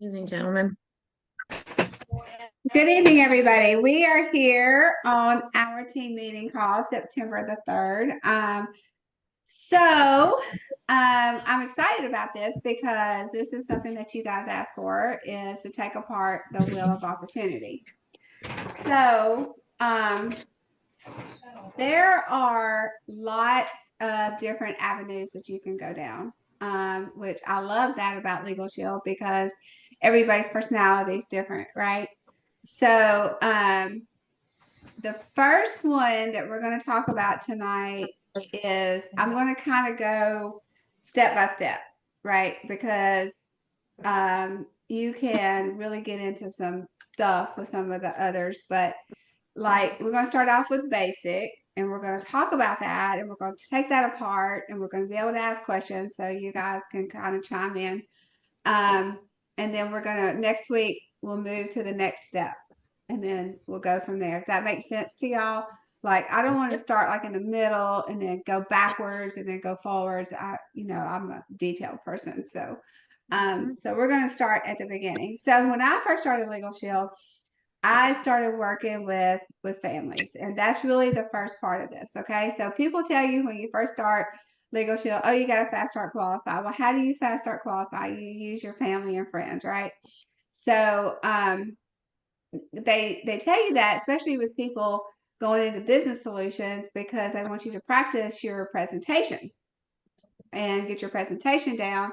Evening, gentlemen. Good evening, everybody. We are here on our team meeting call, September the 3rd. I'm excited about this because this is something that you guys asked for is to take apart the wheel of opportunity. So, there are lots of different avenues that you can go down, which I love that about Legal Shield because everybody's personality is different, right? So, the first one that we're going to talk about tonight is I'm going to kind of go step by step, right? Because you can really get into some stuff with some of the others, but like we're going to start off with basic and we're going to talk about that and we're going to take that apart and we're going to be able to ask questions so you guys can kind of chime in. Um, and then we're going to next week we'll move to the next step and then we'll go from there. If that makes sense to y'all, like I don't want to Yep. start like in the middle and then go backwards and then go forwards. I'm a detailed person, so we're going to start at the beginning. So when I first started Legal Shield, I started working with families, and that's really the first part of this. Okay, so people tell you when you first start Legal Shield, oh, you got to fast start qualify. Well, how do you fast start qualify? You use your family and friends, right? So they tell you that, especially with people going into business solutions, because they want you to practice your presentation and get your presentation down.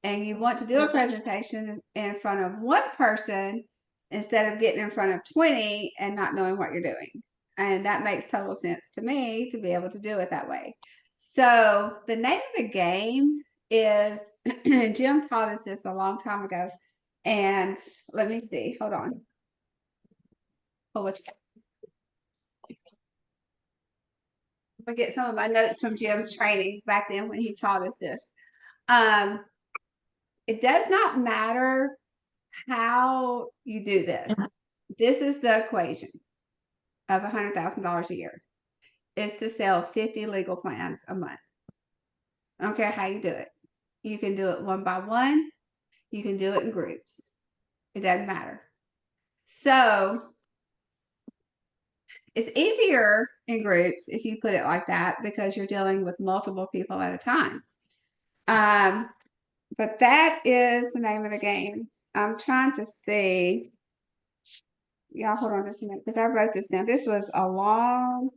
And you want to do a presentation in front of one person instead of getting in front of 20 and not knowing what you're doing. And that makes total sense to me to be able to do it that way. So the name of the game is Jim taught us this a long time ago. And let me see, hold on. Hold what you I get some of my notes from Jim's training back then when he taught us this. Um, it does not matter how you do this. This is the equation of $100,000 a year is to sell 50 legal plans a month. I don't care how you do it. You can do it one by one. You can do it in groups. It doesn't matter. So it's easier in groups if you put it like that because you're dealing with multiple people at a time. Um, but that is the name of the game. I'm trying to see. Y'all hold on just a minute because I wrote this down. This was a long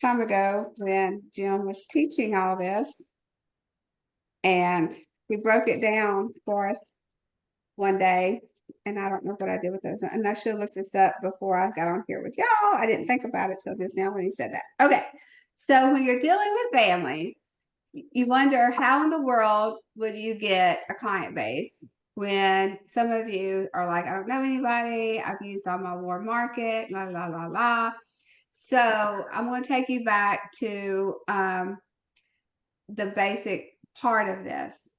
time ago when Jim was teaching all this, and he broke it down for us one day. And I don't know what I did with those. And I should have looked this up before I got on here with y'all. I didn't think about it till just now when he said that. Okay. So when you're dealing with families, you wonder how in the world would you get a client base when some of you are like, I don't know anybody, I've used all my warm market, la la la la. So I'm going to take you back to the basic part of this.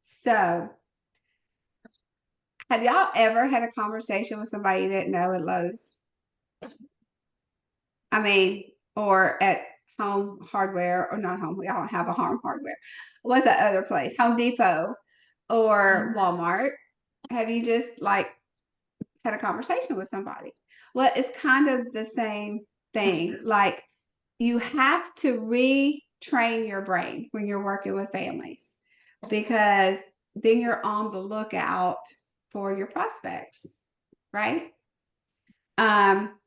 So, have y'all ever had a conversation with somebody you didn't know at Lowe's? I mean, or at Home Hardware, or not Home, we don't have a Home Hardware. What's that other place? Home Depot or Walmart. Have you just like had a conversation with somebody? Well, it's kind of the same thing. Like you have to retrain your brain when you're working with families because then you're on the lookout for your prospects, right? Um,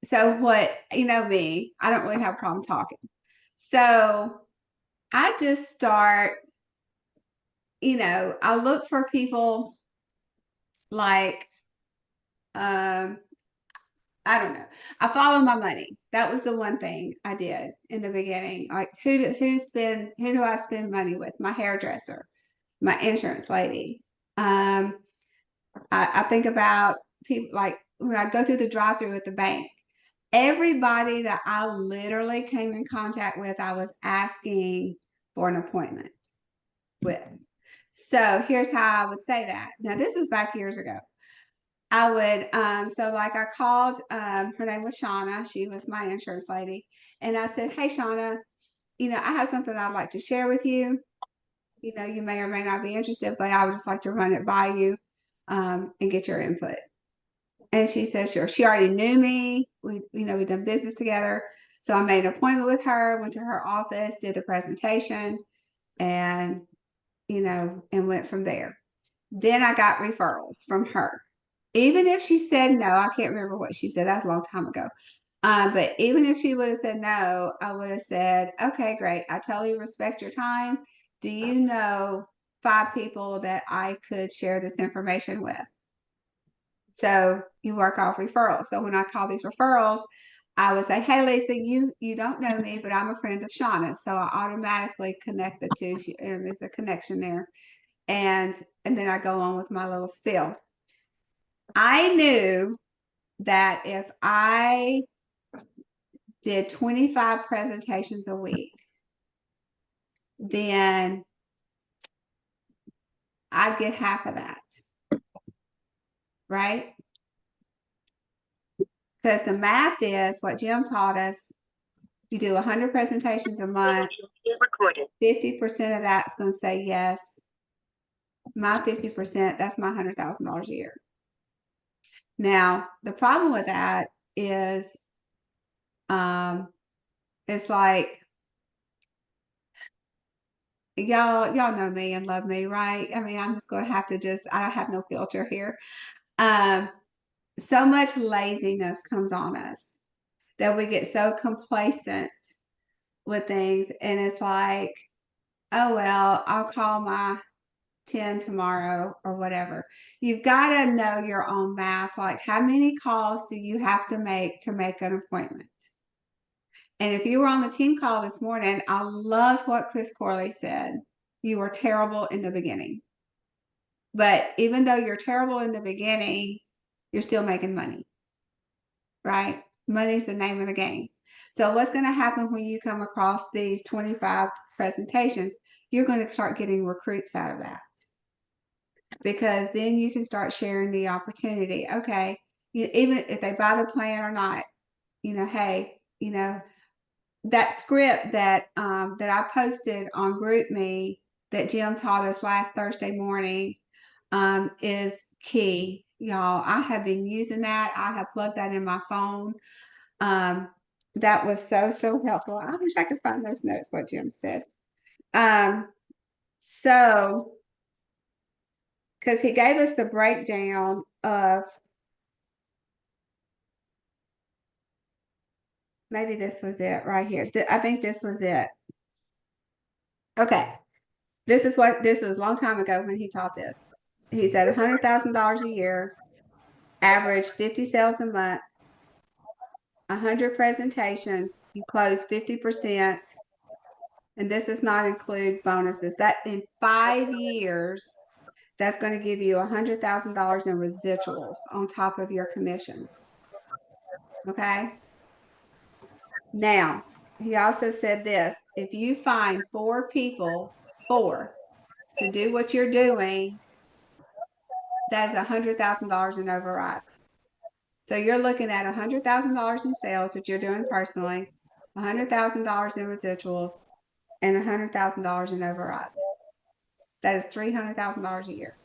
so what you know me, I don't really have a problem talking. So I just start, I look for people like um I don't know. I follow my money. That was the one thing I did in the beginning. Like who do I spend money with? My hairdresser, my insurance lady. Um, I think about people like when I go through the drive-through at the bank. Everybody that I literally came in contact with, I was asking for an appointment with. So here's how I would say that. Now this is back years ago. I would, so like I called, her name was Shauna. She was my insurance lady. And I said, hey, Shauna, I have something I'd like to share with you. You may or may not be interested, but I would just like to run it by you. and get your input. And she said, sure. She already knew me. We've done business together. So I made an appointment with her, went to her office, did the presentation, and, and went from there. Then I got referrals from her. Even if she said no, I can't remember what she said. That's a long time ago. But even if she would have said no, I would have said, okay, great. I totally respect your time. Do you know 5 people that I could share this information with? So you work off referrals. So when I call these referrals, I would say, hey, Lisa, you don't know me, but I'm a friend of Shauna. So I automatically connect the two. There's a connection there. And then I go on with my little spiel. I knew that if I did 25 presentations a week, then I'd get half of that, right? Because the math is what Jim taught us. You do 100 presentations a month, 50% of that's going to say yes. My 50%, that's my $100,000 a year. Now, the problem with that is, it's like, y'all know me and love me, right? I mean, I'm just going to have to I have no filter here. So much laziness comes on us that we get so complacent with things. And it's like, oh, well, I'll call my 10 tomorrow or whatever. You've got to know your own math. Like, how many calls do you have to make an appointment? And if you were on the team call this morning, I love what Chris Corley said. You were terrible in the beginning. But even though you're terrible in the beginning, you're still making money, right? Money's the name of the game. So what's going to happen when you come across these 25 presentations? You're going to start getting recruits out of that, because then you can start sharing the opportunity. Okay, even if they buy the plan or not, hey, that script that I posted on GroupMe that Jim taught us last Thursday morning is key, y'all. I have been using that. I have plugged that in my phone. That was so helpful. I wish I could find those notes, what Jim said. So, because he gave us the breakdown of, maybe this was it right here. I think this was it. Okay. This was a long time ago when he taught this. He said $100,000 a year, average 50 sales a month, 100 presentations, you close 50%. And this does not include bonuses. That in 5 years, that's going to give you $100,000 in residuals on top of your commissions. Okay. Now, he also said this: if you find 4 people, 4, to do what you're doing, that's $100,000 in overrides. So you're looking at $100,000 in sales, which you're doing personally, $100,000 in residuals, and $100,000 in overrides. That is $300,000 a year.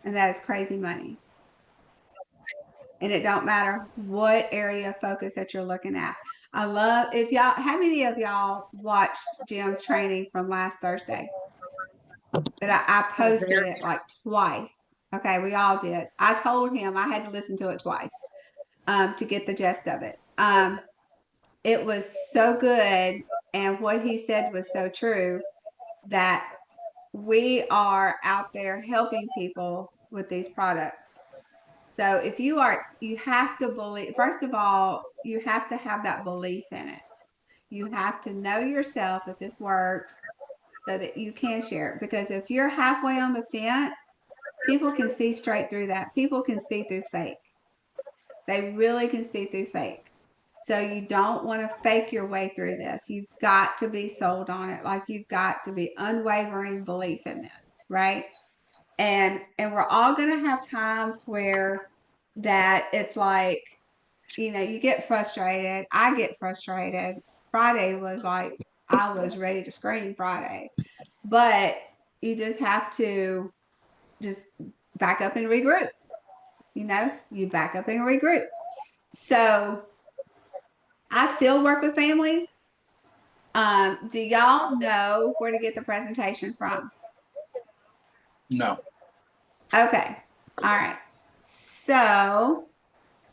And that is crazy money. And it don't matter what area of focus that you're looking at. I love, how many of y'all watched Jim's training from last Thursday? That I posted it like twice. Okay, we all did. I told him I had to listen to it twice to get the gist of it. It was so good. And what he said was so true, that we are out there helping people with these products. So if you have to believe, first of all, you have to have that belief in it. You have to know yourself that this works so that you can share it. Because if you're halfway on the fence, people can see straight through that. People can see through fake. They really can see through fake. So you don't want to fake your way through this. You've got to be sold on it. Like, you've got to be unwavering belief in this, right? And we're all going to have times where that it's like, you get frustrated. I get frustrated. Friday was like, I was ready to scream Friday. But you just have to just back up and regroup. You know, you back up and regroup. So I still work with families. Do y'all know where to get the presentation from? No. Okay. All right. So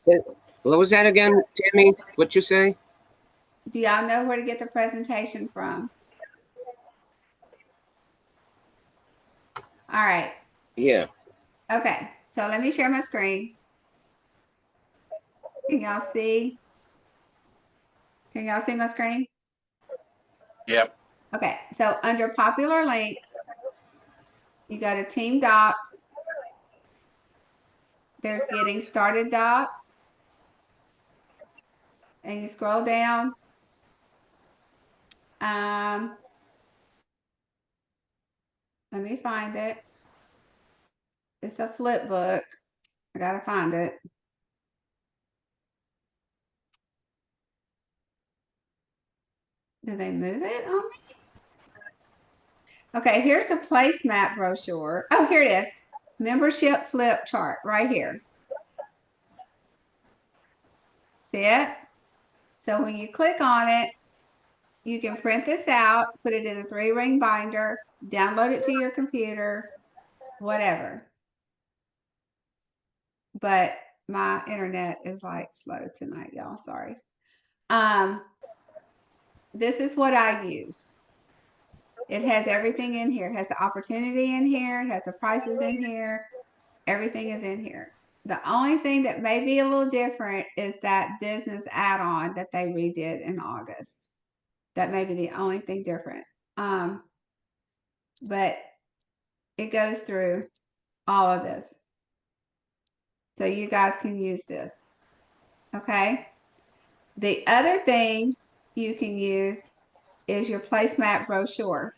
What was that again, Tammy? What you say? do y'all know where to get the presentation from? All right. Yeah. Okay. So let me share my screen. Can y'all see? Can y'all see my screen? Yep. Okay. So under popular links, you go to Team Docs. There's Getting Started Docs. And you scroll down. Let me find it. It's a flip book. I gotta find it. Did they move it on me? Okay, here's the placemat brochure. Oh, here it is. Membership flip chart right here. See it? So when you click on it, you can print this out, put it in a 3-ring binder, download it to your computer, whatever. But my internet is like slow tonight, y'all. Sorry. This is what I used. It has everything in here. It has the opportunity in here. It has the prices in here. Everything is in here. The only thing that may be a little different is that business add-on that they redid in August. That may be the only thing different. But it goes through all of this. So you guys can use this. Okay. The other thing you can use is your placemat brochure.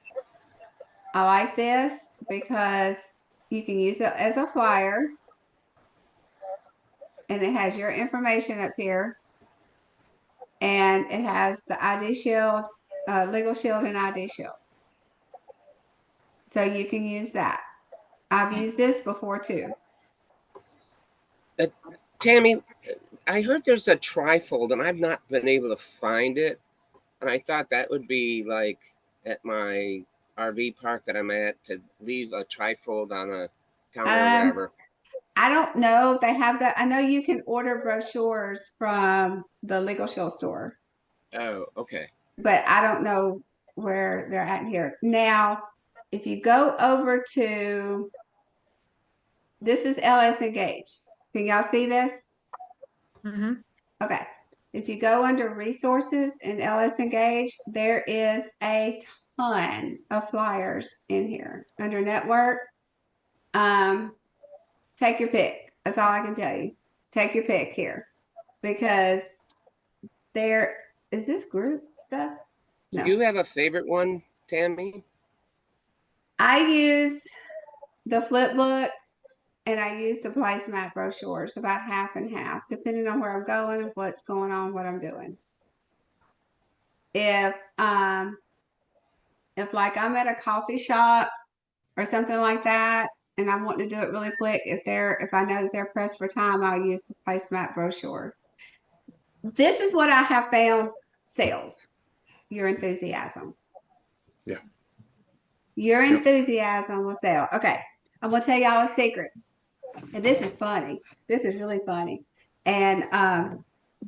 I like this because you can use it as a flyer and it has your information up here and it has the ID Shield, Legal Shield and ID Shield. So you can use that. I've used this before too. Tammy, I heard there's a trifold and I've not been able to find it. And I thought that would be like at my RV park that I'm at to leave a trifold on a counter or whatever. I don't know if they have that. I know you can order brochures from the Legal Shield store, Oh, okay. but I don't know where they're at here. Now, if you go over to, this is LS Engage. Can y'all see this? Mm-hmm. Okay. If you go under resources in LS Engage, there is a ton of flyers in here. Under network, take your pick. That's all I can tell you. Take your pick here because there is this group stuff. Do No, you have a favorite one, Tammy? I use the flip book and I use the placemat brochures about half and half, depending on where I'm going, what's going on, what I'm doing. If like I'm at a coffee shop or something like that, and I want to do it really quick, if I know that they're pressed for time, I'll use the placemat brochure. This is what I have found sells your enthusiasm. Yeah. Your Yep. enthusiasm will sell. Okay, I'm gonna tell y'all a secret, and this is funny. This is really funny, and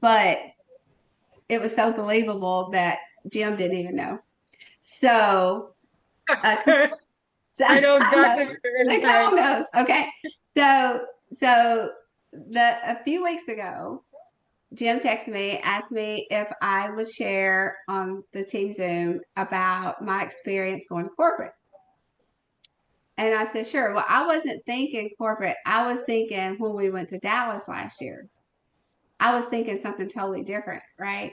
but it was so believable that Jim didn't even know. So, I know I know. exactly what you're Like, gonna no one say. knows. Okay. So a few weeks ago, Jim texted me, asked me if I would share on the team Zoom about my experience going corporate. And I said, sure. Well, I wasn't thinking corporate. I was thinking when we went to Dallas last year, I was thinking something totally different, right?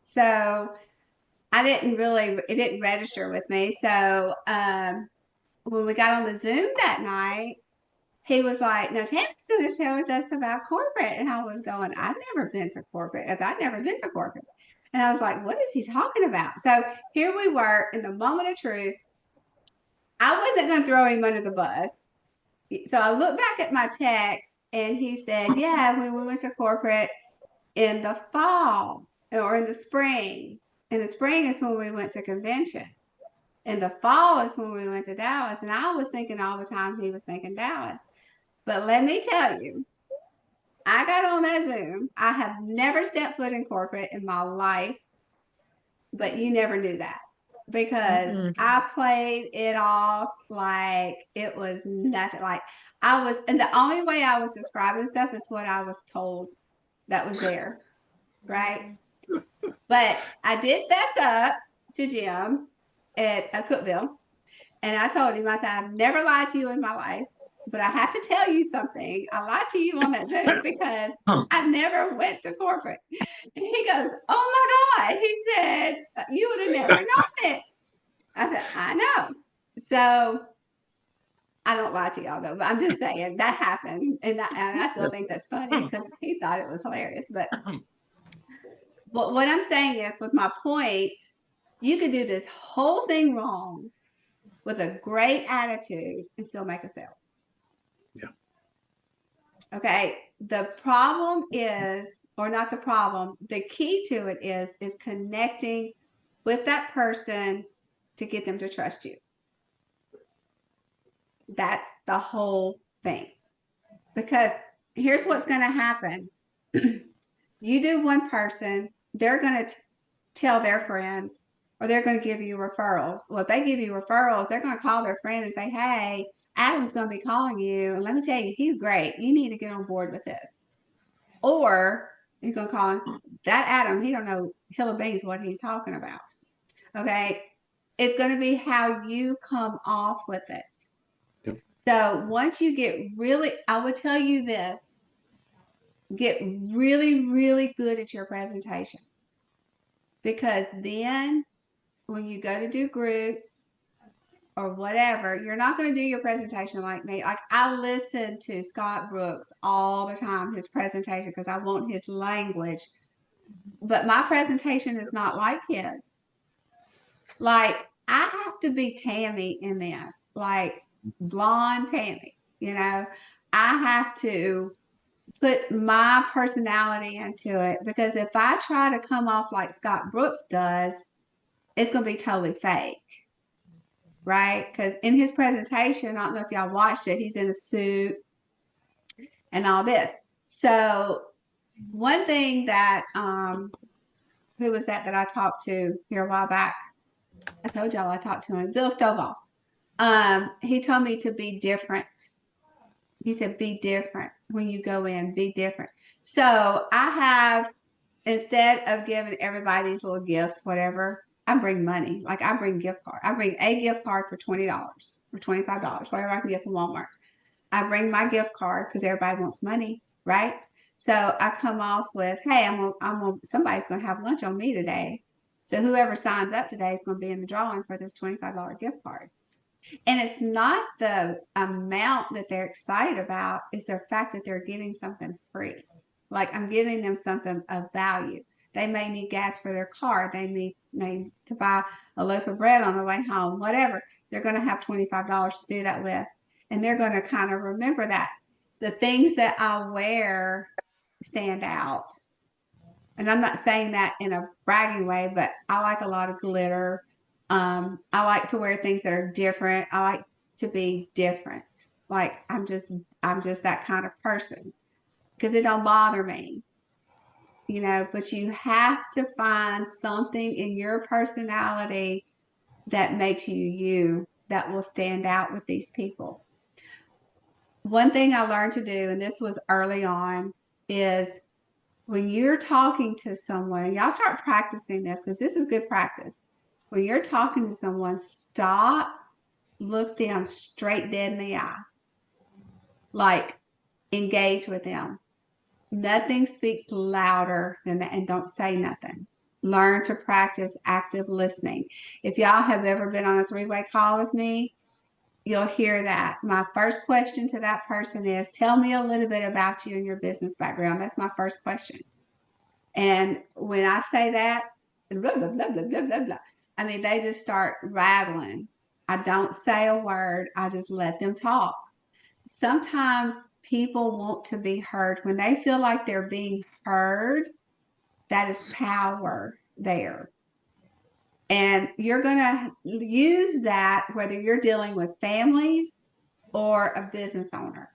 So it didn't register with me. So when we got on the Zoom that night, he was like, "No, Tammy's going to share with us about corporate." And I was going, "I've never been to corporate because I've never been to corporate." And I was like, "What is he talking about?" So here we were in the moment of truth. I wasn't going to throw him under the bus. So I look back at my text and he said, yeah, when we went to corporate in the fall or in the spring. In the spring is when we went to convention. In the fall is when we went to Dallas. And I was thinking all the time he was thinking Dallas. But let me tell you, I got on that Zoom. I have never stepped foot in corporate in my life, but you never knew that because Mhm. I played it off like it was nothing. Like I was, and the only way I was describing stuff is what I was told that was there, right? But I did fess up to Jim at Cookville, and I told him, I said, I've never lied to you in my life, but I have to tell you something. I lied to you on that Zoom because I never went to corporate. And he goes, oh my God. He said, you would have never known it. I said, I know. So I don't lie to y'all though, but I'm just saying that happened. And I still think that's funny because he thought it was hilarious. But what I'm saying is, with my point, you could do this whole thing wrong with a great attitude and still make a sale. Yeah. Okay. The problem is, or not the problem, the key to it is connecting with that person to get them to trust you. That's the whole thing. Because here's what's going to happen. You do one person, they're going to tell their friends, or they're going to give you referrals. Well, if they give you referrals, they're going to call their friend and say, hey, Adam's going to be calling you. And let me tell you, he's great. You need to get on board with this. Or you're going to call him, that Adam, he don't know hill of beans what he's talking about. Okay. It's going to be how you come off with it. Yep. So once you get really, I would tell you this, get really, really good at your presentation. Because then when you go to do groups or whatever, you're not going to do your presentation like me. Like I listen to Scott Brooks all the time, his presentation, because I want his language. But my presentation is not like his. Like I have to be Tammy in this, like blonde Tammy, you know, I have to put my personality into it because if I try to come off like Scott Brooks does, it's going to be totally fake. Right? Because in his presentation, I don't know if y'all watched it, he's in a suit and all this. So one thing that who was that I talked to here a while back? I told y'all I talked to him, Bill Stovall. He told me to be different. He said, be different when you go in, be different. So I have, instead of giving everybody these little gifts, whatever, I bring money. Like I bring gift card. I bring a gift card for $20 or $25, whatever I can get from Walmart. I bring my gift card because everybody wants money, right? So I come off with, hey, somebody's gonna have lunch on me today. So whoever signs up today is gonna be in the drawing for this $25 gift card. And it's not the amount that they're excited about, it's the fact that they're getting something free. Like I'm giving them something of value. They may need gas for their car. They may need to buy a loaf of bread on the way home, whatever. They're going to have $25 to do that with. And they're going to kind of remember that. The things that I wear stand out. And I'm not saying that in a bragging way, but I like a lot of glitter. I like to wear things that are different. I like to be different. Like I'm just that kind of person because it don't bother me, you know, but you have to find something in your personality that makes you you that will stand out with these people. One thing I learned to do, and this was early on, is when you're talking to someone, y'all start practicing this because this is good practice. When you're talking to someone, stop, look them straight dead in the eye. Like engage with them. Nothing speaks louder than that, and don't say nothing. Learn to practice active listening. If y'all have ever been on a three-way call with me, you'll hear that. My first question to that person is, tell me a little bit about you and your business background. That's my first question. And when I say that, blah, blah, blah, blah, blah, blah, blah, I mean, they just start rattling. I don't say a word. I just let them talk. sometimes people want to be heard. When they feel like they're being heard, that is power there. And you're going to use that whether you're dealing with families or a business owner.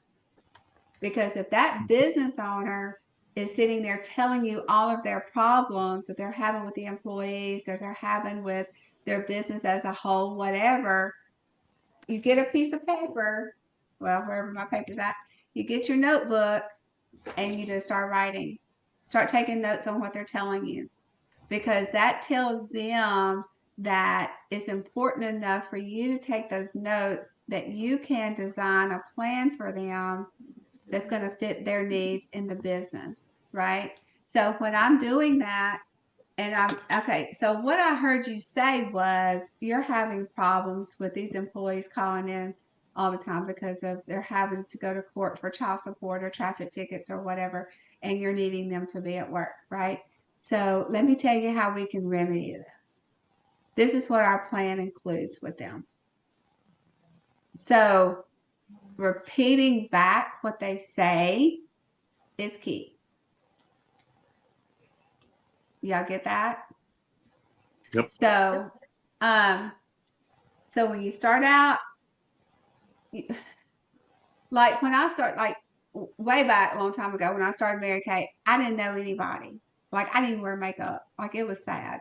Because if that business owner is sitting there telling you all of their problems that they're having with the employees, that they're having with their business as a whole, whatever, you get a piece of paper, well, wherever my paper's at, you get your notebook and you just start writing. Start taking notes on what they're telling you, because that tells them that it's important enough for you to take those notes that you can design a plan for them that's going to fit their needs in the business, right? So when I'm doing that, and so what I heard you say was you're having problems with these employees calling in all the time because they're having to go to court for child support or traffic tickets or whatever, and you're needing them to be at work, right? So let me tell you how we can remedy this. This is what our plan includes with them. So repeating back what they say is key. Y'all get that? Yep. So, so when you start out, like when I start, like way back a long time ago when I started Mary Kay, I didn't know anybody. Like I didn't wear makeup. Like it was sad.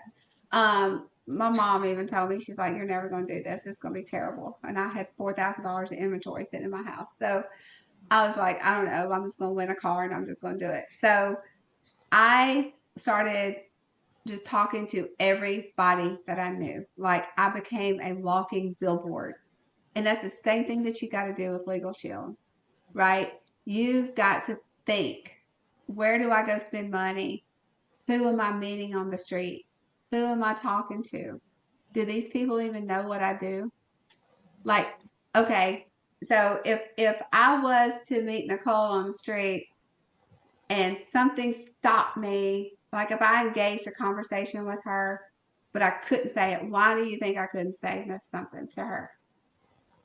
My mom even told me, she's like, "You're never going to do this. It's going to be terrible." And I had $4,000 in inventory sitting in my house. So I was like, I don't know. I'm just going to win a car and I'm just going to do it. So I started just talking to everybody that I knew. Like I became a walking billboard. And that's the same thing that you got to do with Legal Shield, right? You've got to think, where do I go spend money? Who am I meeting on the street? Who am I talking to? Do these people even know what I do? Like, okay, so if I was to meet Nicole on the street and something stopped me, like if I engaged a conversation with her, but I couldn't say it, why do you think I couldn't say this something to her?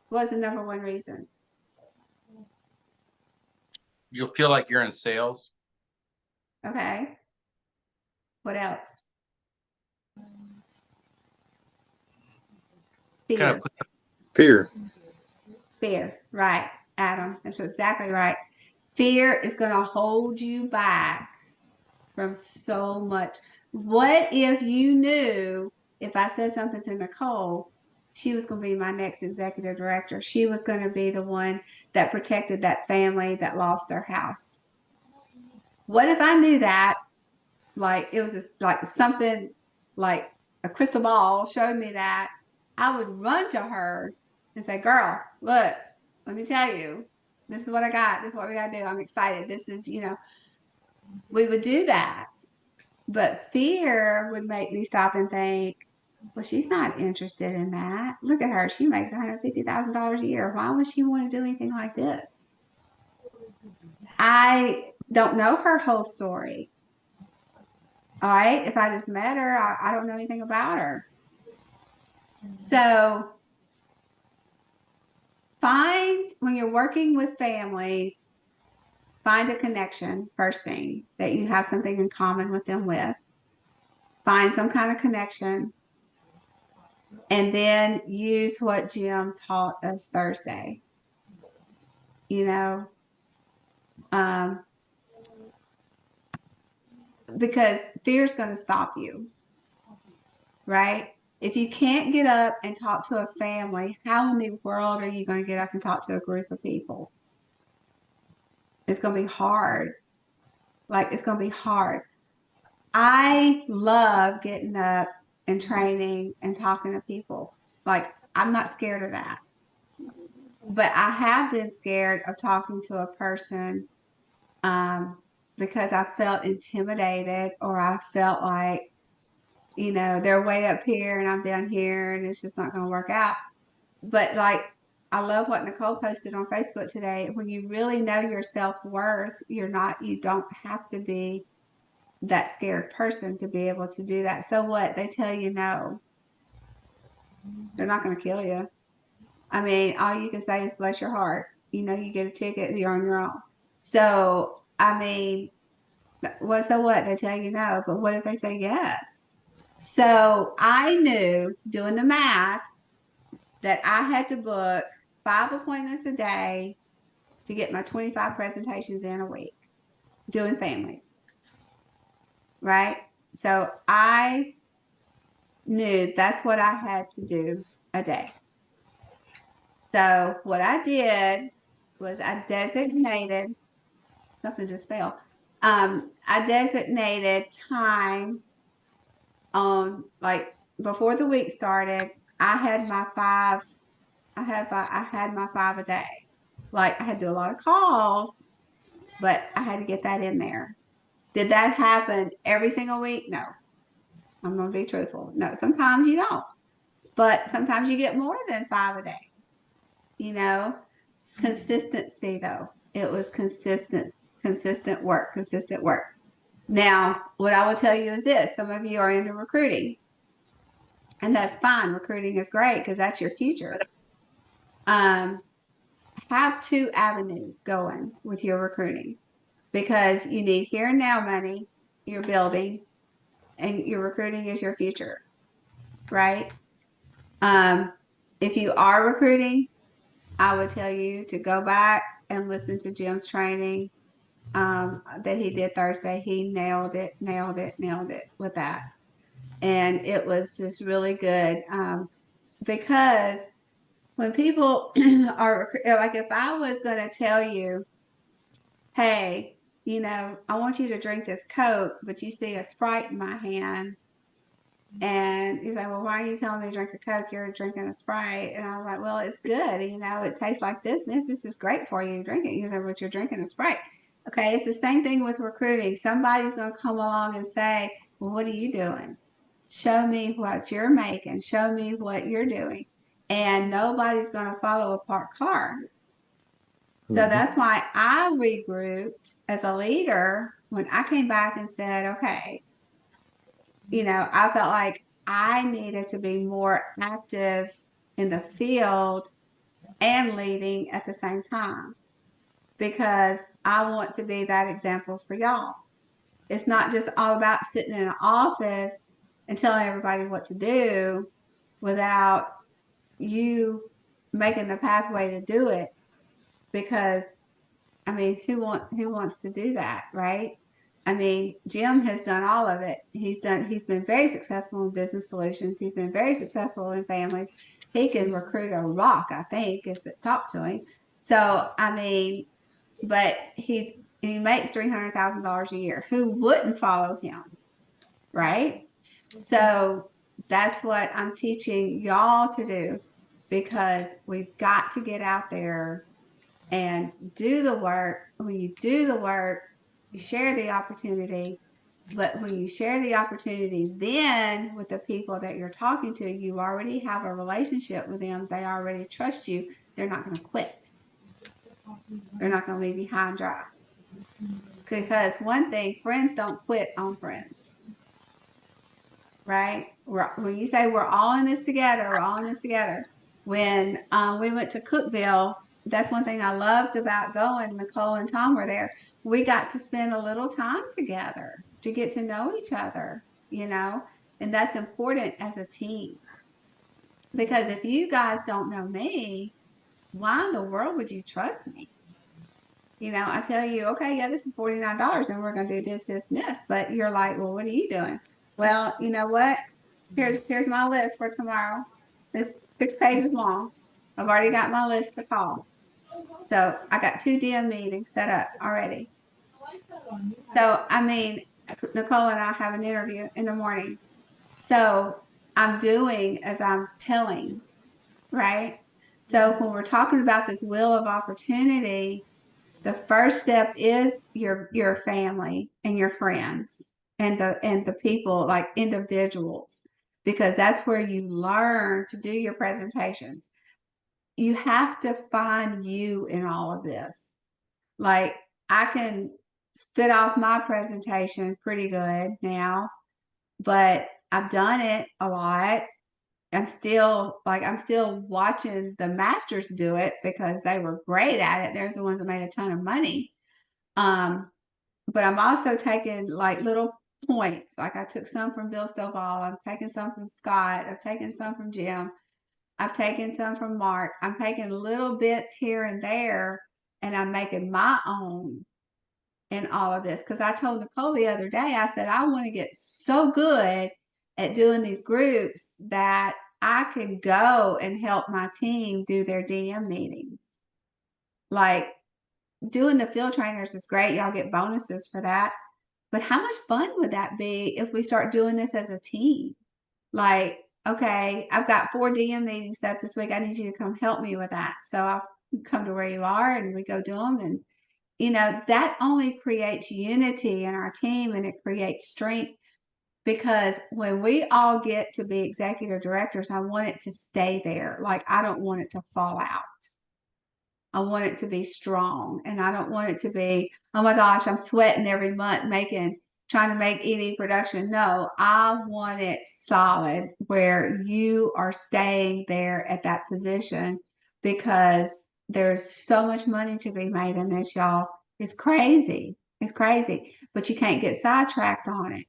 What's the number one reason? You'll feel like you're in sales. Okay. What else? Fear. Kind of Fear. Fear. Right, Adam. That's exactly right. Fear is going to hold you back from so much. What if you knew if I said something to Nicole, she was going to be my next executive director? She was going to be the one that protected that family that lost their house. What if I knew that? Like it was like something like a crystal ball showed me that. I would run to her and say, "Girl, look, let me tell you, this is what I got. This is what we got to do. I'm excited. This is, we would do that." But fear would make me stop and think, well, she's not interested in that. Look at her. She makes $150,000 a year. Why would she want to do anything like this? I don't know her whole story. All right. If I just met her, I don't know anything about her. So when you're working with families, find a connection, first thing, that you have something in common with them with. Find some kind of connection. And then use what Jim taught us Thursday. Because fear is going to stop you, right? If you can't get up and talk to a family, how in the world are you going to get up and talk to a group of people? It's going to be hard. Like, it's going to be hard. I love getting up and training and talking to people. Like, I'm not scared of that. But I have been scared of talking to a person because I felt intimidated, or I felt like, they're way up here and I'm down here and it's just not going to work out. But like, I love what Nicole posted on Facebook today. When you really know your self-worth, you don't have to be that scared person to be able to do that. So what? They tell you no. They're not going to kill you. I mean, all you can say is bless your heart. you get a ticket, you're on your own. So, I mean, so what? They tell you no, but what if they say yes? So I knew doing the math that I had to book 5 appointments a day to get my 25 presentations in a week doing families. Right? So I knew that's what I had to do a day. So what I did was I designated, something just fell. I designated time on, like, before the week started. I had my 5. I had my 5 a day. Like, I had to do a lot of calls, but I had to get that in there. Did that happen every single week? No. I'm gonna be truthful. No, sometimes you don't. But sometimes you get more than 5 a day. Consistency though. It was consistent work, consistent work. Now, what I will tell you is this: some of you are into recruiting, and that's fine. Recruiting is great because that's your future. Have 2 avenues going with your recruiting, because you need here and now money, you're building, and your recruiting is your future, right? If you are recruiting, I would tell you to go back and listen to Jim's training that he did Thursday. He nailed it with that. And it was just really good, because when people are like, if I was going to tell you, hey, I want you to drink this Coke, but you see a Sprite in my hand. And you say, well, why are you telling me to drink a Coke? You're drinking a Sprite. And I was like, well, it's good. It tastes like this. And this is just great for you. Drink it. You say, but you're drinking a Sprite. Okay. It's the same thing with recruiting. Somebody's going to come along and say, well, what are you doing? Show me what you're making. Show me what you're doing. And nobody's going to follow a parked car. So that's why I regrouped as a leader when I came back and said, okay, I felt like I needed to be more active in the field and leading at the same time, because I want to be that example for y'all. It's not just all about sitting in an office and telling everybody what to do without you making the pathway to do it. Because, I mean, who wants to do that, right? I mean, Jim has done all of it. He's been very successful in business solutions. He's been very successful in families. He can recruit a rock, I think, if it talked to him. So, I mean, but he makes $300,000 a year. Who wouldn't follow him, right? So that's what I'm teaching y'all to do, because we've got to get out there and do the work. When you do the work, you share the opportunity. But when you share the opportunity, then with the people that you're talking to, you already have a relationship with them. They already trust you. They're not going to quit. They're not going to leave you high and dry. Because one thing, friends don't quit on friends. Right? When you say we're all in this together, we're all in this together. When we went to Cookeville, that's one thing I loved about going. Nicole and Tom were there. We got to spend a little time together to get to know each other, and that's important as a team. Because if you guys don't know me, why in the world would you trust me? I tell you, okay, yeah, this is $49 and we're going to do this, this, and this. But you're like, well, what are you doing? Well, you know what? Here's my list for tomorrow. It's 6 pages long. I've already got my list to call. So I got 2 DM meetings set up already. So, I mean, Nicole and I have an interview in the morning. So I'm doing as I'm telling, right? So when we're talking about this wheel of opportunity, the first step is your family and your friends and the people, like individuals, because that's where you learn to do your presentations. You have to find you in all of this. Like, I can spit off my presentation pretty good now, but I've done it a lot. I'm still watching the masters do it because they were great at it. They're the ones that made a ton of money. But I'm also taking like little points. Like I took some from Bill Stovall. I'm taking some from Scott. I've taken some from Jim. I've taken some from Mark. I'm taking little bits here and there, and I'm making my own in all of this. Because I told Nicole the other day, I said, I want to get so good at doing these groups that I can go and help my team do their DM meetings. Like doing the field trainers is great. Y'all get bonuses for that. But how much fun would that be if we start doing this as a team? Like, okay, I've got 4 DM meetings set up this week. I need you to come help me with that. So I'll come to where you are and we go do them. And, that only creates unity in our team and it creates strength because when we all get to be executive directors, I want it to stay there. Like, I don't want it to fall out. I want it to be strong and I don't want it to be, oh my gosh, I'm sweating every month trying to make ED production. No, I want it solid where you are staying there at that position because there's so much money to be made in this, y'all. It's crazy. It's crazy, but you can't get sidetracked on it.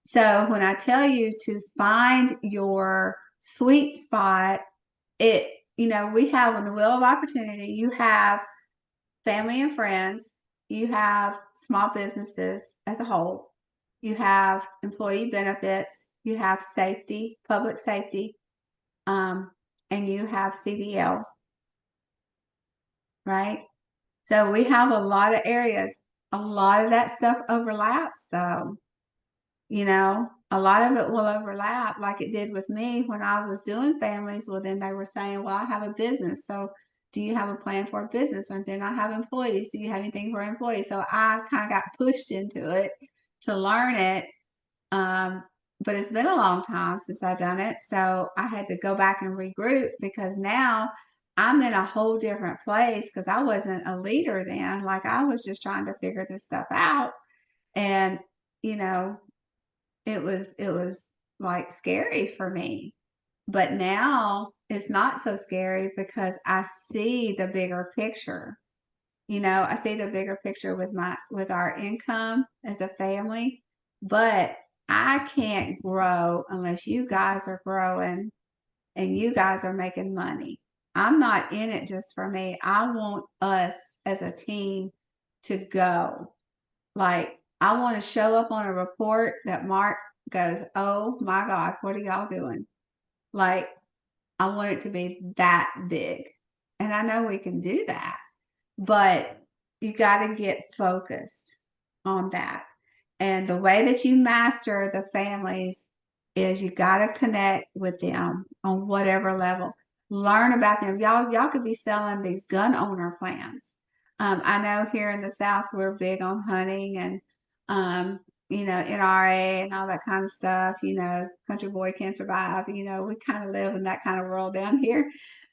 So when I tell you to find your sweet spot, we have on the wheel of opportunity, you have family and friends, you have small businesses as a whole, you have employee benefits, you have safety, public safety, and you have CDL, right? So we have a lot of areas. A lot of that stuff overlaps, though. A lot of it will overlap like it did with me when I was doing families. Well, then they were saying, well, I have a business. So do you have a plan for a business? And then I have employees. Do you have anything for employees? So I kind of got pushed into it to learn it. But it's been a long time since I've done it. So I had to go back and regroup because now I'm in a whole different place because I wasn't a leader then. Like I was just trying to figure this stuff out. And, it was like scary for me. But now it's not so scary because I see the bigger picture. I see the bigger picture with our income as a family, but I can't grow unless you guys are growing and you guys are making money. I'm not in it just for me. I want us as a team to go. Like I want to show up on a report that Mark goes, oh my God, what are y'all doing? Like, I want it to be that big. And I know we can do that, but you got to get focused on that. And the way that you master the families is you got to connect with them on whatever level. Learn about them. Y'all could be selling these gun owner plans. I know here in the South, we're big on hunting and, NRA and all that kind of stuff, country boy can't survive, we kind of live in that kind of world down here.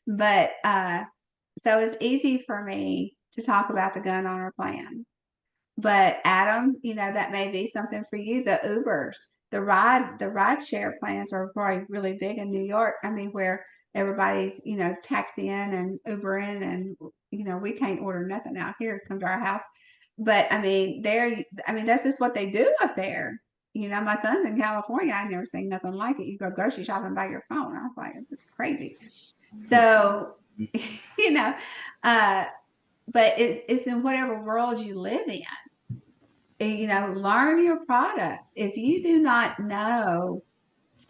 But, so it's easy for me to talk about the gun owner plan. But Adam, that may be something for you. The Ubers, the ride share plans are probably really big in New York. I mean, where everybody's, taxiing and Ubering and, we can't order nothing out here to come to our house. But I mean, that's just what they do up there. My son's in California. I never seen nothing like it. You go grocery shopping by your phone. I was like, it's crazy. So, but it's in whatever world you live in. Learn your products. If you do not know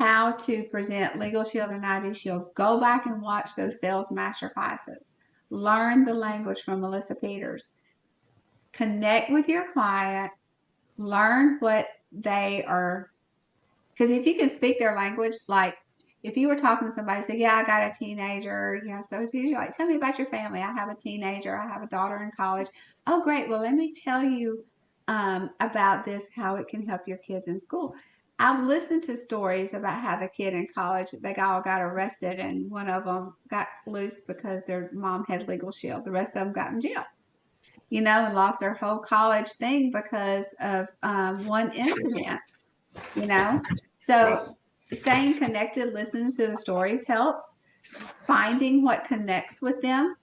how to present Legal Shield and ID Shield, go back and watch those sales master classes. Learn the language from Melissa Peters. Connect with your client. Learn what they are. Because if you can speak their language, like if you were talking to somebody, say, yeah, I got a teenager, so it's usually like, tell me about your family. I have a teenager. I have a daughter in college. Oh, great. Well, let me tell you about this, how it can help your kids in school. I've listened to stories about how the kid in college, they all got arrested and one of them got loose because their mom had Legal Shield. The rest of them got in jail, and lost their whole college thing because of one incident, So staying connected, listening to the stories helps. Finding what connects with them,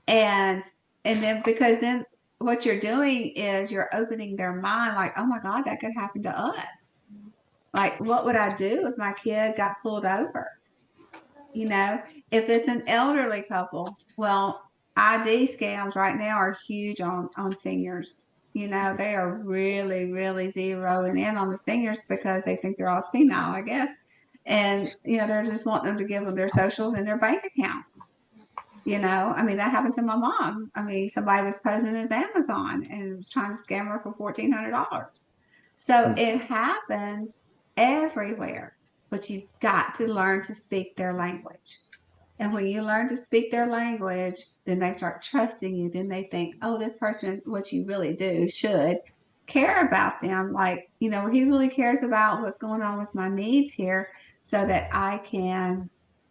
and then because then what you're doing is you're opening their mind, like, oh my God, that could happen to us. Like, what would I do if my kid got pulled over? You know, if it's an elderly couple, well, ID scams right now are huge on seniors. You know, they are really, really zeroing in on the seniors because they think they're all senile, I guess. And, you know, they're just wanting them to give them their socials and their bank accounts. You know, I mean, that happened to my mom. I mean, somebody was posing as Amazon and was trying to scam her for $1,400. So it happens everywhere, but you've got to learn to speak their language. And when you learn to speak their language, then they start trusting you. Then they think, oh, this person, what you really do, should care about them. Like, you know, he really cares about what's going on with my needs here so that I can,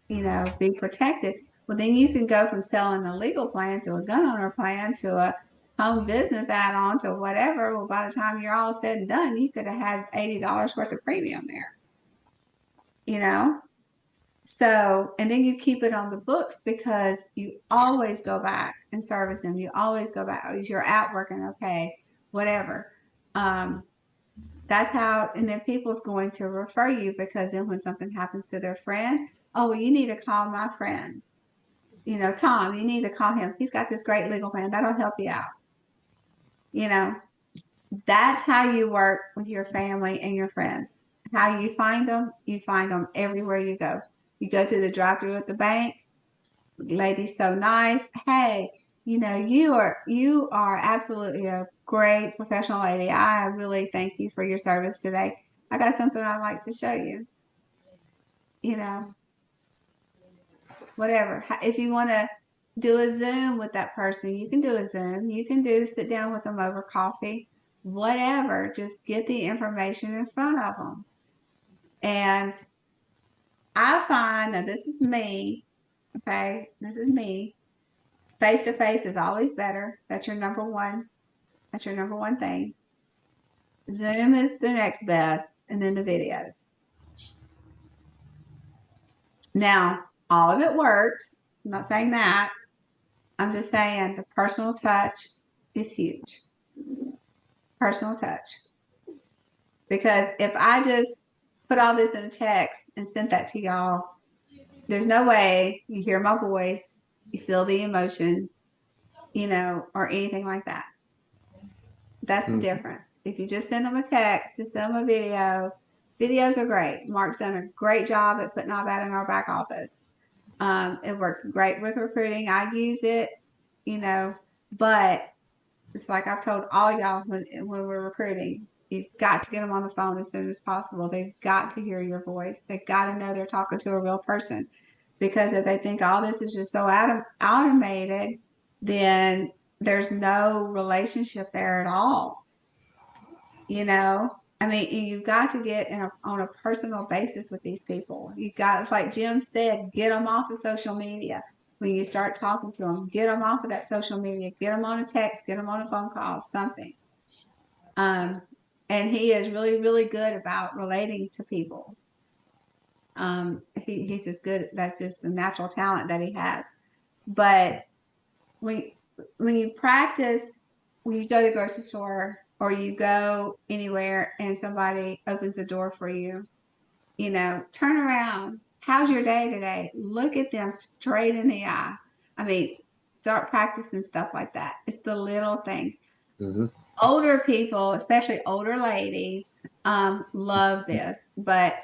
you know, be protected. Well, then you can go from selling a legal plan to a gun owner plan to a home business add-on to whatever. Well, by the time you're all said and done, you could have had $80 worth of premium there, you know? So, and then you keep it on the books because you always go back and service them. You always go back. You're out working, okay, whatever. That's how, and then people's going to refer you because then when something happens to their friend, oh, well, you need to call my friend. You know, Tom, you need to call him. He's got this great legal plan. That'll help you out. You know, that's how you work with your family and your friends. How you find them everywhere you go. You go through the drive-through at the bank. Lady's so nice. Hey, you know, you are absolutely a great professional lady. I really thank you for your service today. I got something I'd like to show you. You know, whatever. If you want to do a Zoom with that person, you can do a Zoom. You can sit down with them over coffee, whatever. Just get the information in front of them. And I find that this is me. Okay, this is me. Face to face is always better. That's your number one. That's your number one thing. Zoom is the next best, and then the videos. Now, all of it works. I'm not saying that. I'm just saying the personal touch is huge. Personal touch. Because if I just put all this in a text and sent that to y'all, there's no way you hear my voice, you feel the emotion, you know, or anything like that. That's the difference. If you just send them a text, just send them a video. Videos are great. Mark's done a great job at putting all that in our back office. It works great with recruiting. I use it, you know, but it's like I've told all y'all when we're recruiting, you've got to get them on the phone as soon as possible. They've got to hear your voice. They've got to know they're talking to a real person. Because if they think all this is just so automated, then there's no relationship there at all. You know, I mean, you've got to get on a personal basis with these people. You got, it's like Jim said, get them off of social media. When you start talking to them, get them off of that social media, get them on a text, get them on a phone call, something. And he is really, really good about relating to people. He's just good. That's just a natural talent that he has. But when you practice, when you go to the grocery store or you go anywhere and somebody opens the door for you, you know, turn around. How's your day today? Look at them straight in the eye. I mean, start practicing stuff like that. It's the little things. Mm-hmm. Older people, especially older ladies, love this. But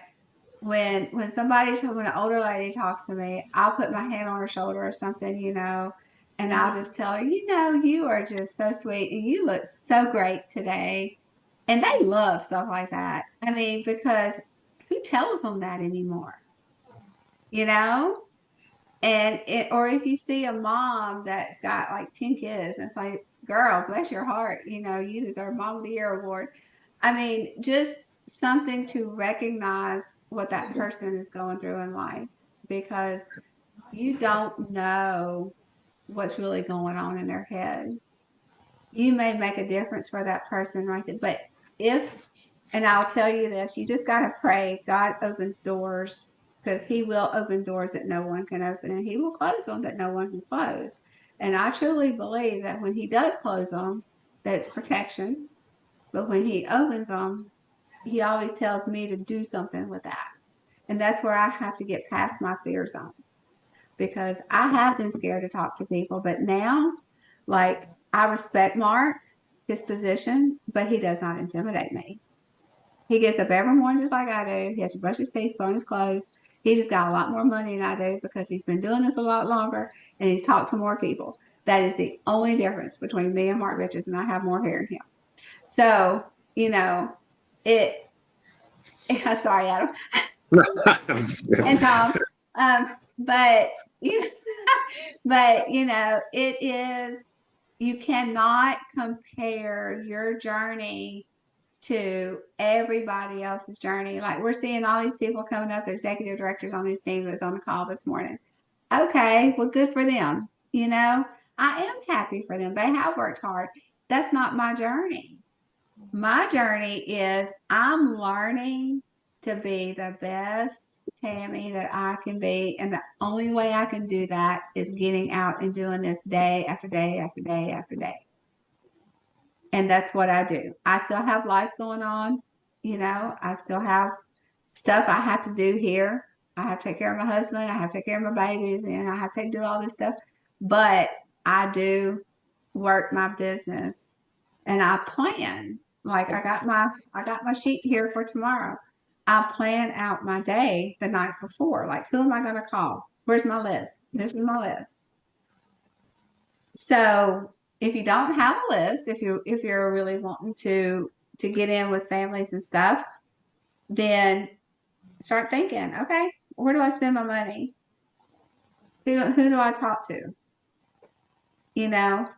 when an older lady talks to me, I'll put my hand on her shoulder or something, you know, and I'll just tell her, you know, you are just so sweet and you look so great today. And they love stuff like that. I mean, because who tells them that anymore? You know? Or if you see a mom that's got like 10 kids, and it's like, girl, bless your heart, you know, you deserve Mom of the Year award. I mean, just something to recognize what that person is going through in life, because you don't know what's really going on in their head. You may make a difference for that person right there, but if And I'll tell you this, you just got to pray God opens doors, because he will open doors that no one can open, and he will close them that no one can close. And I truly believe that when he does close them, that's protection. But when he opens them, he always tells me to do something with that. And that's where I have to get past my fear zone, because I have been scared to talk to people. But now, like, I respect Mark, his position, but he does not intimidate me. He gets up every morning just like I do. He has to brush his teeth, put on his clothes. He just got a lot more money than I do because he's been doing this a lot longer and he's talked to more people. That is the only difference between me and Mark Riches, and I have more hair than him. So, you know, sorry, Adam and Tom. But you know, it is, you cannot compare your journey to everybody else's journey. Like, we're seeing all these people coming up, executive directors on these teams that was on the call this morning. Okay, well, good for them. You know, I am happy for them. They have worked hard. That's not my journey. My journey is I'm learning to be the best Tammy that I can be. And the only way I can do that is getting out and doing this day after day after day after day. And that's what I do. I still have life going on. You know, I still have stuff I have to do here. I have to take care of my husband. I have to take care of my babies, and I have to do all this stuff. But I do work my business, and I plan. Like, I got my sheet here for tomorrow. I plan out my day the night before. Like, who am I going to call? Where's my list? This is my list. So if you don't have a list, if you're really wanting to get in with families and stuff, then start thinking, okay, where do I spend my money? Who do I talk to? You know,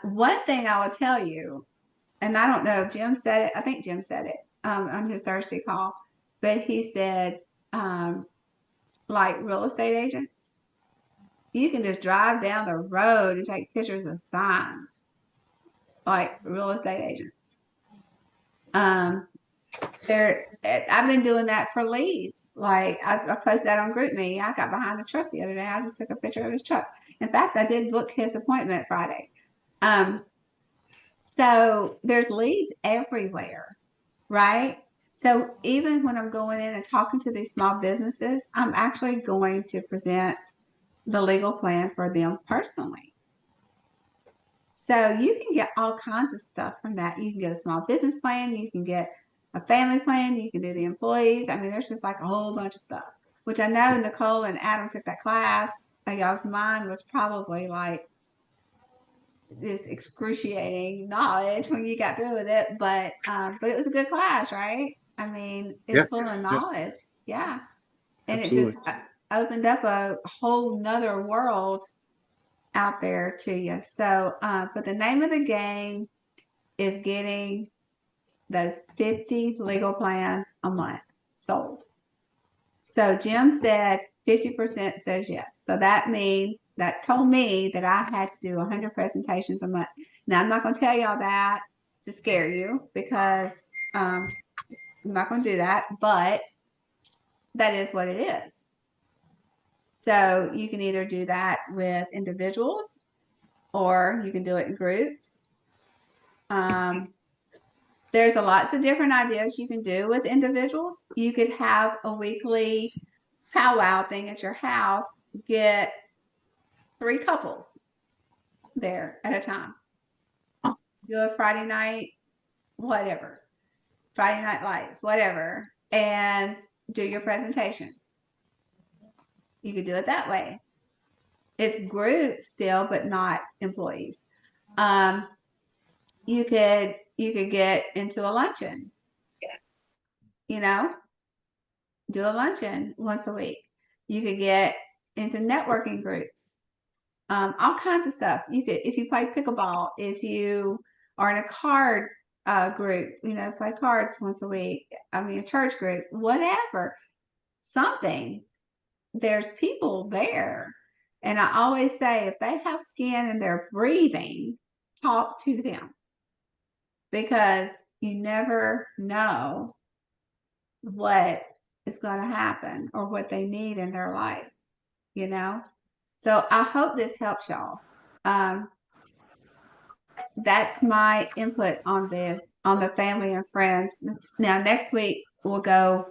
one thing I will tell you, and I don't know if Jim said it, I think Jim said it on his Thursday call, but he said, like real estate agents, you can just drive down the road and take pictures of signs, like real estate agents. I've been doing that for leads. Like, I posted that on GroupMe. I got behind the truck the other day. I just took a picture of his truck. In fact, I did book his appointment Friday. So there's leads everywhere, right? So even when I'm going in and talking to these small businesses, I'm actually going to present the legal plan for them personally. So you can get all kinds of stuff from that. You can get a small business plan. You can get a family plan. You can do the employees. I mean, there's just like a whole bunch of stuff, which I know Nicole and Adam took that class. Y'all's mind was probably like this excruciating knowledge when you got through with it. But it was a good class, right? I mean, it's full of knowledge. Yeah. And Absolutely. it just opened up a whole nother world out there to you. So, but the name of the game is getting those 50 legal plans a month sold. So Jim said 50% says yes. So that told me that I had to do 100 presentations a month. Now, I'm not going to tell y'all that to scare you, because I'm not going to do that, but that is what it is. So you can either do that with individuals, or you can do it in groups. There's lots of different ideas you can do with individuals. You could have a weekly powwow thing at your house, get 3 couples there at a time. Do a Friday night, whatever, Friday night lights, whatever, and do your presentation. You could do it that way. It's group still, but not employees. You could get into a luncheon. You know, do a luncheon once a week. You could get into networking groups. All kinds of stuff. You could, if you play pickleball, if you are in a card group, you know, play cards once a week. I mean, a church group, whatever, something. There's people there. And I always say, if they have skin and they're breathing, talk to them. Because you never know what is going to happen or what they need in their life, you know? So I hope this helps y'all. That's my input on the family and friends. Now next week we'll go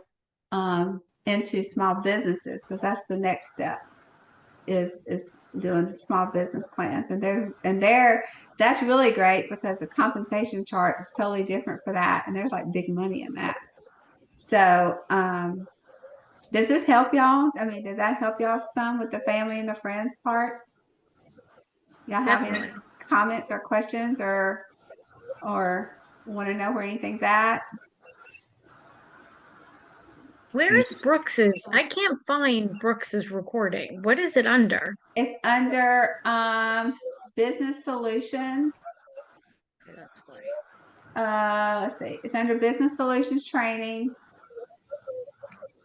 into small businesses, because that's the next step is doing the small business plans, and that's really great because the compensation chart is totally different for that, and there's like big money in that. So does this help y'all? I mean, did that help y'all some with the family and the friends part? Y'all have any Definitely. comments or questions or want to know where anything's at? Where is Brooks's? I can't find Brooks's recording. What is it under? It's under business solutions. Okay, that's why. Let's see. It's under business solutions training.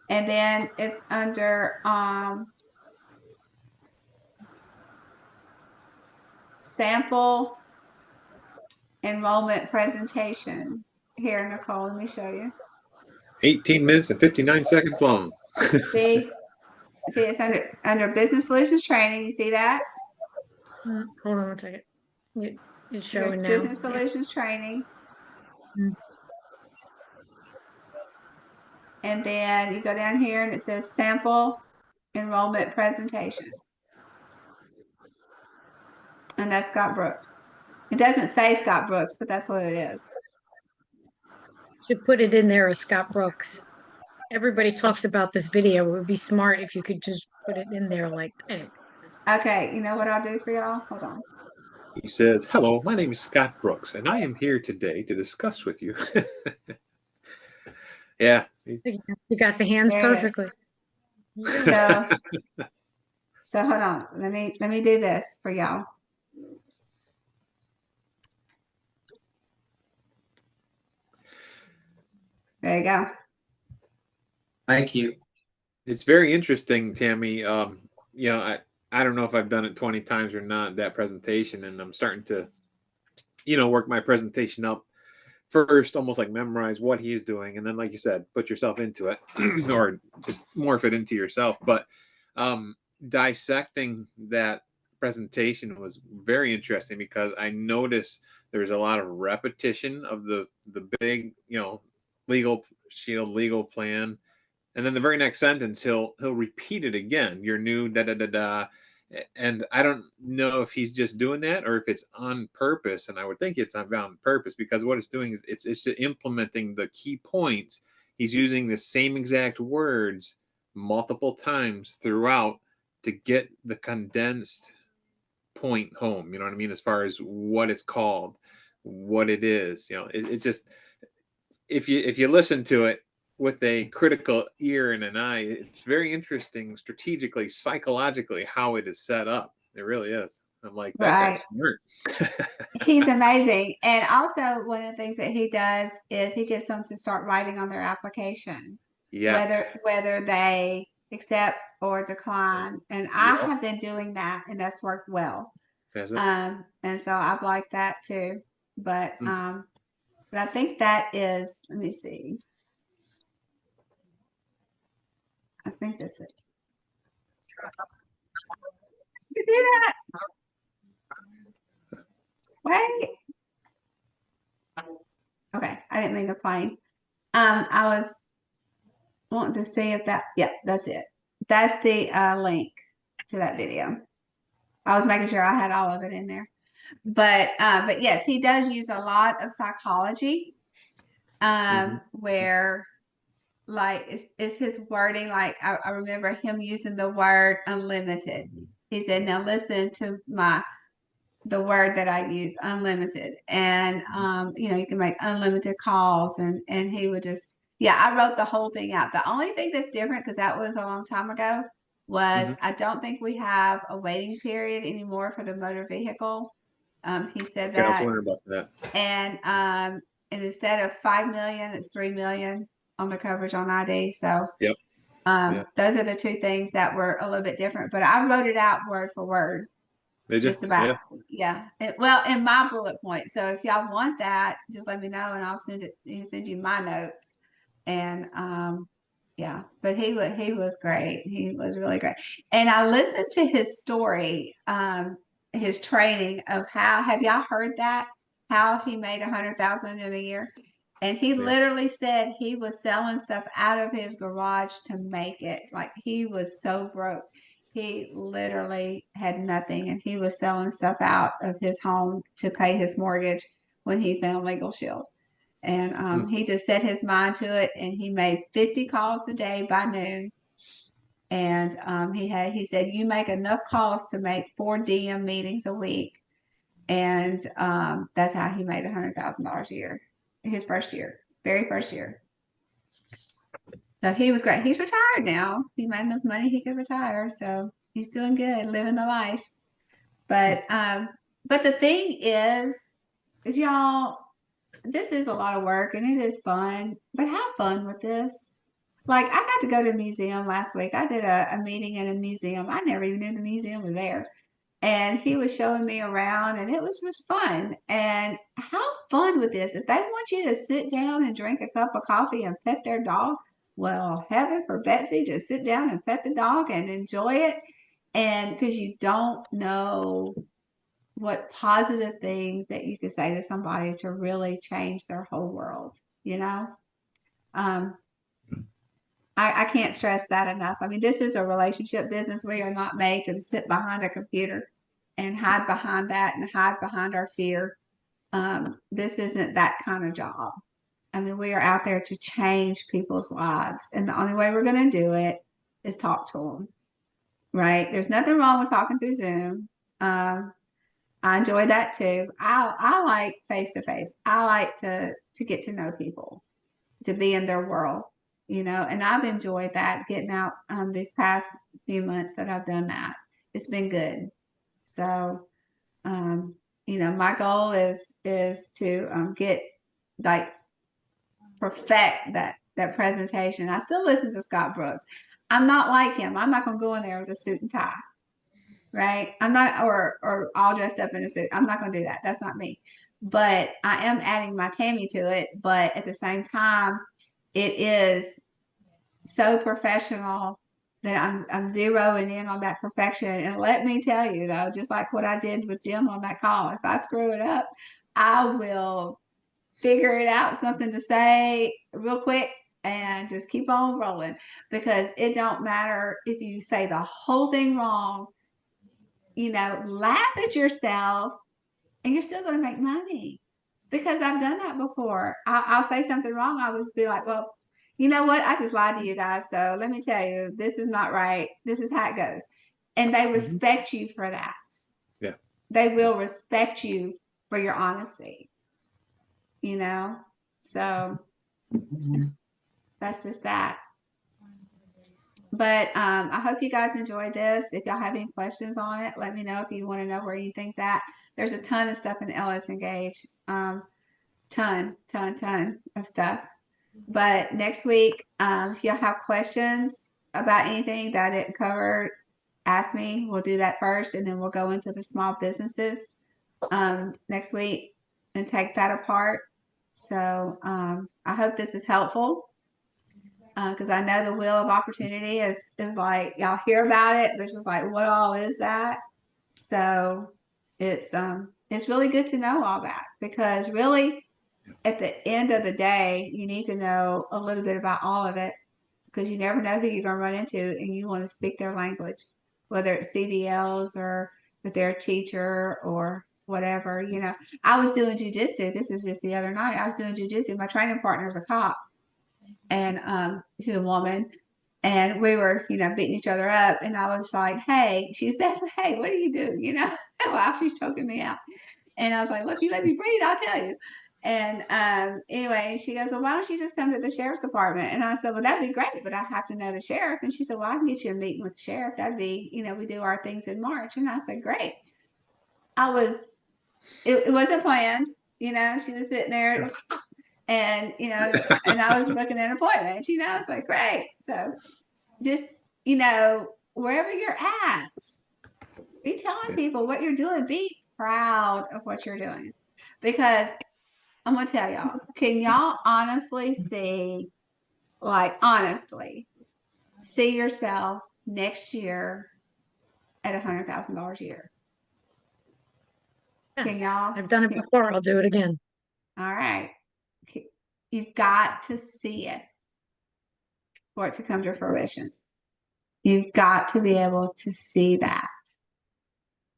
And then it's under sample enrollment presentation. Here, Nicole, let me show you. 18 minutes and 59 seconds long. See, it's under business solutions training. You see that? Hold on one second. It's Here's showing now. business solutions training. Mm. And then you go down here and it says sample enrollment presentation. And that's Scott Brooks. It doesn't say Scott Brooks, but that's what it is. Should put it in there as Scott Brooks. Everybody talks about this video. It would be smart if you could just put it in there like anyway. Okay, you know what I'll do for y'all? Hold on. He says, "Hello, my name is Scott Brooks, and I am here today to discuss with you." Yeah. You got the hands There it is. perfectly. So hold on. Let me do this for y'all. There you go. Thank you. It's very interesting, Tammy. You know, I don't know if I've done it 20 times or not, that presentation, and I'm starting to, you know, work my presentation up first, almost like memorize what he's doing, and then, like you said, put yourself into it or just morph it into yourself. But dissecting that presentation was very interesting because I noticed there's a lot of repetition of the big, you know, legal shield, legal plan, and then the very next sentence he'll repeat it again. You're new, da da da da. And I don't know if he's just doing that or if it's on purpose. And I would think it's on purpose, because what it's doing is it's implementing the key points. He's using the same exact words multiple times throughout to get the condensed point home. You know what I mean? As far as what it's called, what it is, you know, it just, if you listen to it with a critical ear and an eye, it's very interesting strategically, psychologically, how it is set up. It really is. I'm like, that Right. guy's smart. He's amazing. And also one of the things that he does is he gets them to start writing on their application. Yes. Whether they accept or decline. And I have been doing that, and that's worked well. Has it? And so I've liked that too. But I think that is, let me see. I think that's it. You do that? Wait. Okay, I didn't mean to plane. I was wanting to see if that, yeah, that's it. That's the link to that video. I was making sure I had all of it in there. But yes, he does use a lot of psychology, where like it's his wording. Like I remember him using the word unlimited. He said, now listen to the word that I use, unlimited. And you know, you can make unlimited calls, and he would just, yeah, I wrote the whole thing out. The only thing that's different, because that was a long time ago, was I don't think we have a waiting period anymore for the motor vehicle. He said Yeah, I was that. wondering about that. And instead of 5 million, it's 3 million on the coverage on ID. So Yep. those are the two things that were a little bit different, but I wrote it out word for word. They just about. Yeah. Well, in my bullet point. So if y'all want that, just let me know and I'll send you my notes. And yeah, but he was great. He was really great. And I listened to his story, his training of how, have y'all heard that? How he made 100,000 in a year? And he literally said he was selling stuff out of his garage to make it. Like he was so broke. He literally had nothing and he was selling stuff out of his home to pay his mortgage when he found Legal Shield. And he just set his mind to it and he made 50 calls a day by noon. And he said, you make enough calls to make 4 DM meetings a week. And that's how he made $100,000 a year, his very first year. So he was great. He's retired now. He made enough money he could retire. So he's doing good, living the life. But the thing is y'all, this is a lot of work and it is fun, but have fun with this. Like I got to go to a museum last week. I did a meeting in a museum. I never even knew the museum was there. And he was showing me around and it was just fun. And have fun with this. If they want you to sit down and drink a cup of coffee and pet their dog, well, heaven for Betsy, just sit down and pet the dog and enjoy it. And because you don't know what positive things that you could say to somebody to really change their whole world, you know? I can't stress that enough. I mean, this is a relationship business. We are not made to sit behind a computer and hide behind that and hide behind our fear. This isn't that kind of job. I mean, we are out there to change people's lives. And the only way we're going to do it is talk to them, right? There's nothing wrong with talking through Zoom. I enjoy that too. I like face to face. I like to get to know people, to be in their world, you know, and I've enjoyed that getting out these past few months that I've done that. It's been good. So, you know, my goal is to get like perfect that presentation. I still listen to Scott Brooks. I'm not like him. I'm not going to go in there with a suit and tie. Right. I'm not, or all dressed up in a suit. I'm not going to do that. That's not me. But I am adding my Tammy to it. But at the same time, it is so professional that I'm zeroing in on that perfection. And let me tell you though, just like what I did with Jim on that call, if I screw it up, I will figure it out, something to say real quick and just keep on rolling, because it don't matter if you say the whole thing wrong. You know, laugh at yourself and you're still going to make money, because I've done that before. I'll say something wrong. I would be like, well, you know what? I just lied to you guys. So let me tell you, this is not right. This is how it goes. And they respect you for that. Yeah. They will respect you for your honesty, you know? So that's just that. But I hope you guys enjoyed this. If y'all have any questions on it, let me know. If you want to know where anything's at, there's a ton of stuff in LS Engage. Ton of stuff. But next week, if y'all have questions about anything that I didn't cover, ask me. We'll do that first, and then we'll go into the small businesses next week and take that apart. So I hope this is helpful. Because I know the wheel of opportunity is like, y'all hear about it, but it's just like, what all is that? So it's really good to know all that, because really at the end of the day, you need to know a little bit about all of it, because you never know who you're going to run into and you want to speak their language, whether it's CDLs or if they're a teacher or whatever. You know, I was doing jujitsu. This is just the other night. I was doing jujitsu. My training partner is a cop. And she's a woman, and we were, you know, beating each other up. And I was like, hey, she says, hey, what do you do? You know, while she's choking me out. And I was like, well, if you let me breathe, I'll tell you. And anyway, she goes, well, why don't you just come to the sheriff's department? And I said, well, that'd be great, but I have to know the sheriff. And she said, well, I can get you a meeting with the sheriff. That'd be, you know, we do our things in March. And I said, great. It wasn't planned. You know, she was sitting there. And, you know, and I was booking an appointment, you know, it's like, great. So just, you know, wherever you're at, Be telling Yeah. people what you're doing. Be proud of what you're doing. Because I'm gonna tell y'all, can y'all honestly see, like honestly, see yourself next year at $100,000 a year? Can Yes, y'all? I've done it can- before. I'll do it again. all right. You've got to see it for it to come to fruition. You've got to be able to see that.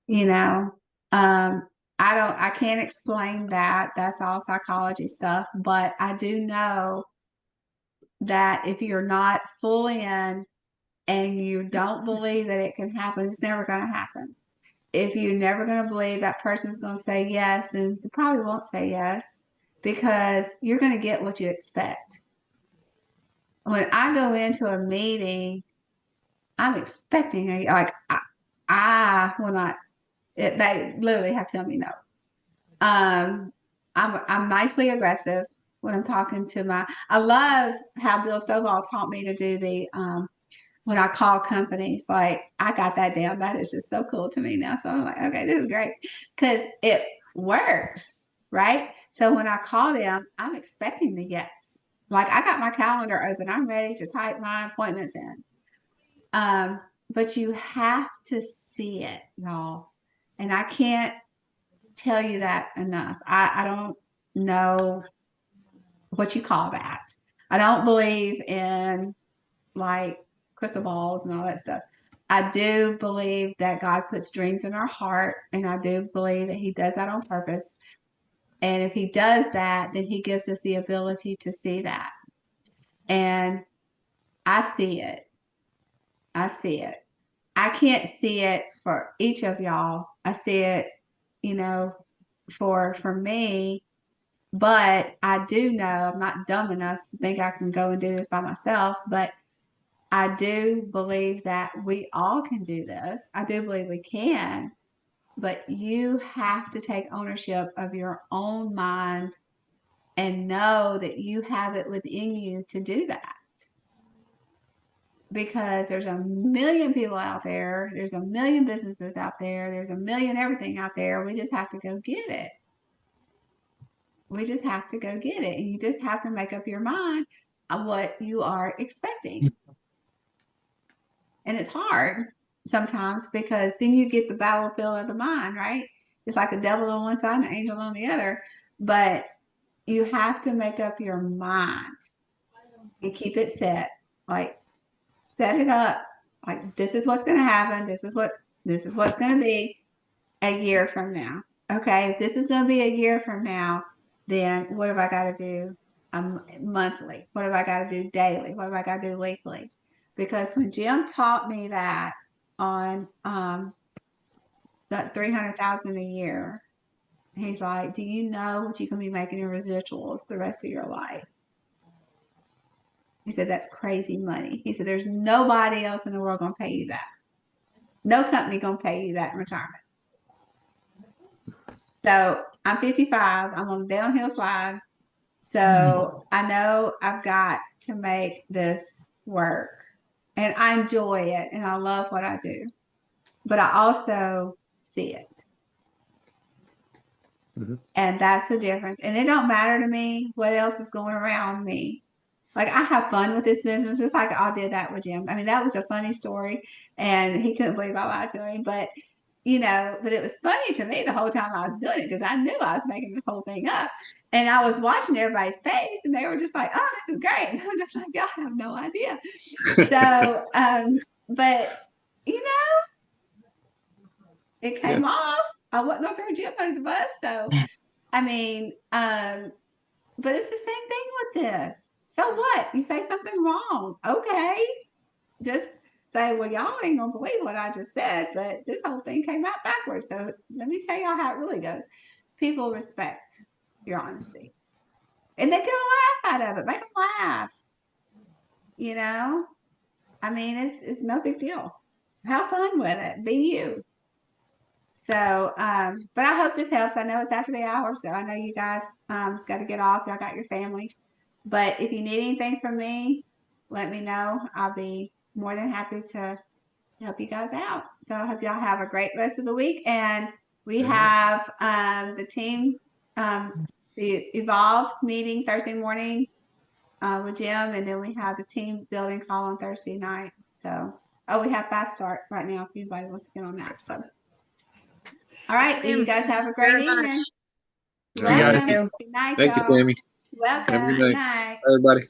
You know, I can't explain that. That's all psychology stuff. But I do know that if you're not fully in and you don't believe that it can happen, it's never going to happen. If you're never going to believe that person's going to say yes, then they probably won't say yes because you're going to get what you expect. When I go into a meeting, I'm expecting I will not. They literally have to tell me no. I'm nicely aggressive when I'm talking to my. I love how Bill Stovall taught me to do the when I call companies. Like I got that down. That is just so cool to me now. So I'm like, okay, this is great because it works, right? So when I call them, I'm expecting the yes. Like I got my calendar open. I'm ready to type my appointments in. But you have to see it, y'all. And I can't tell you that enough. I don't know what you call that. I don't believe in like crystal balls and all that stuff. I do believe that God puts dreams in our heart, and I do believe that He does that on purpose. And if He does that, then He gives us the ability to see that. And I see it. I see it. I can't see it for each of y'all. I see it, you know, for me, but I do know I'm not dumb enough to think I can go and do this by myself, but I do believe that we all can do this. I do believe we can, but you have to take ownership of your own mind and know that you have it within you to do that. Because there's a million people out there, there's a million businesses out there, there's a million everything out there. We just have to go get it. We just have to go get it. And you just have to make up your mind on what you are expecting. And it's hard sometimes because then you get the battlefield of the mind, right? It's like a devil on one side and an angel on the other. But you have to make up your mind and keep it set. Like set it up. Like this is what's going to happen. This is what's going to be a year from now. Okay, if this is going to be a year from now, then what have I got to do monthly? What have I got to do daily? What have I got to do weekly? Because when Jim taught me that on that 300,000 a year, he's like, "Do you know what you can be making in residuals the rest of your life?" He said, "That's crazy money." He said, "There's nobody else in the world gonna pay you that. No company gonna pay you that in retirement." So I'm 55. I'm on the downhill slide. So I know I've got to make this work. And I enjoy it and I love what I do. But I also see it. Mhm. And that's the difference. And it don't matter to me what else is going around me. Like I have fun with this business, just like I did that with Jim. I mean, that was a funny story, and he couldn't believe I lied to him. But but it was funny to me the whole time I was doing it because I knew I was making this whole thing up, and I was watching everybody's face, and they were just like, "Oh, this is great." And I'm just like, "Y'all have no idea." So, but it came off. I wasn't gonna throw Jim under the bus, so I mean, but it's the same thing with this. So what? You say something wrong. Okay. Just say, well, y'all ain't gonna believe what I just said, but this whole thing came out backwards. So let me tell y'all how it really goes. People respect your honesty. And they get a laugh out of it. Make them laugh. I mean, it's no big deal. Have fun with it. Be you. So, but I hope this helps. I know it's after the hour, so I know you guys got to get off. Y'all got your family. But if you need anything from me, let me know. I'll be more than happy to help you guys out. So I hope y'all have a great rest of the week. And we Amen. have the team, the Evolve meeting Thursday morning with Jim, and then we have the team building call on Thursday night. So, we have Fast Start right now if anybody wants to get on that. So, all right, well, you guys have a great Very much. evening. You got it. Welcome. Good night, Thank you, y'all. Tammy. Welcome. Have a good Good night. night. Everybody.